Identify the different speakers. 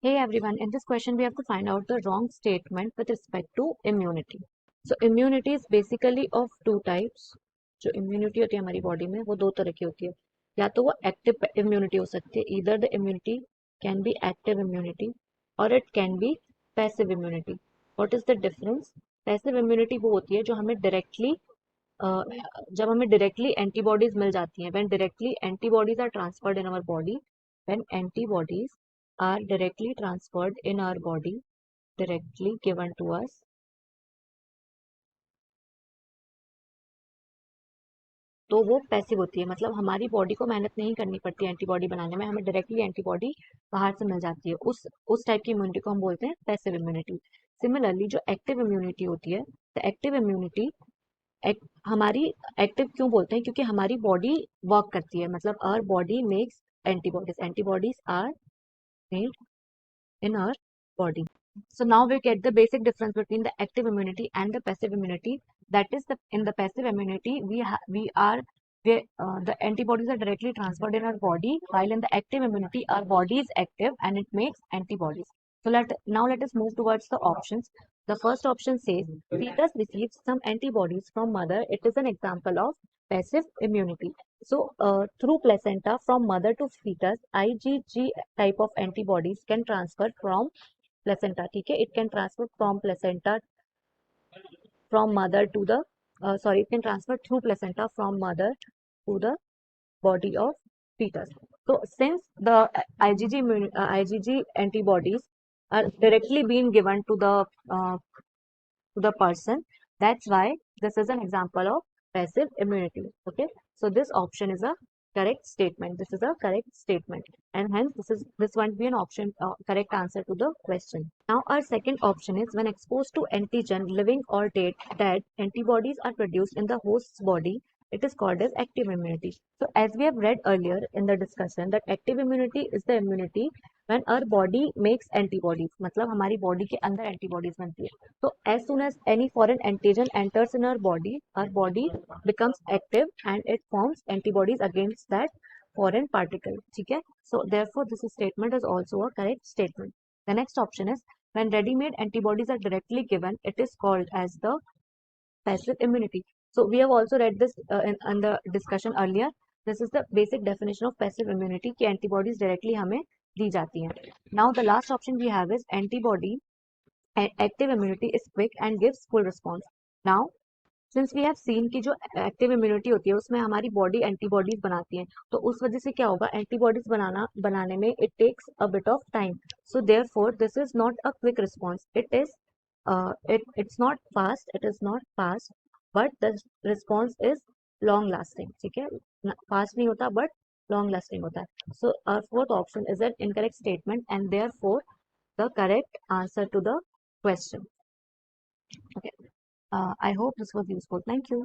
Speaker 1: Hey everyone, in this question we have to find out the wrong statement with respect to immunity. So immunity is basically of two types. जो immunity होती है हमारी body में वो दो तरह की होती है. या तो वो एक्टिव इम्यूनिटी हो सकती है, either the immunity can be active immunity or it can be passive immunity. What is the difference? Passive immunity वो होती है जो हमें डायरेक्टली जब हमें डायरेक्टली एंटीबॉडीज मिल जाती हैं, when directly antibodies are transferred in our body, when antibodies are directly transferred in our body, directly given to us, तो वो पैसिव होती है. मतलब हमारी बॉडी को मेहनत नहीं करनी पड़ती एंटीबॉडी बनाने में, हमें डायरेक्टली एंटीबॉडी बाहर से मिल जाती है. उस टाइप की इम्यूनिटी को हम बोलते हैं पैसिव इम्यूनिटी. सिमिलरली जो एक्टिव इम्यूनिटी होती है, तो एक्टिव इम्यूनिटी हमारी एक्टिव क्यों बोलते हैं? क्योंकि हमारी बॉडी वर्क करती है. मतलब our body makes antibodies are made in our body. So now we get the basic difference between the active immunity and the passive immunity. That is, in the passive immunity, the antibodies are directly transferred in our body, while in the active immunity, our body is active and it makes antibodies. So now let us move towards the options. The first option says fetus receives some antibodies from mother. It is an example of passive immunity. So, through placenta from mother to fetus, IgG type of antibodies can transfer from placenta. ठीक है, it can transfer from placenta from mother to the it can transfer through placenta from mother to the body of fetus. So, since the IgG antibodies are directly being given to the person, that's why this is an example of passive immunity. Okay, so this option is a correct statement. This is a correct statement, and hence this won't be an option correct answer to the question. Now our second option is when exposed to antigen, living or dead, antibodies are produced in the host's body. It is called as active immunity. So as we have read earlier in the discussion, that active immunity is the immunity when our body makes antibodies. मतलब हमारी body के अंदर antibodies बनती है. So as soon as any foreign antigen enters in our body becomes active and it forms antibodies against that foreign particle. ठीक है? So therefore this statement is also a correct statement. The next option is when ready-made antibodies are directly given, it is called as the passive immunity. So we have also read this in the discussion earlier. This is the basic definition of passive immunity कि antibodies directly हमें दी जाती हैं. Now the last option we have is antibody and active immunity is quick and gives full response. Now since we have seen कि जो active immunity होती है उसमें हमारी बॉडी एंटीबॉडीज बनाती है, तो उस वजह से क्या होगा, एंटीबॉडीज बनाने में it takes a bit of time. So therefore this is not a quick response. It's not fast but the response is long lasting. ठीक है, फास्ट नहीं होता बट लॉन्ग लास्टिंग होता है. So our fourth option is an incorrect statement and therefore the correct answer to the question. Okay. I hope this was useful. Thank you.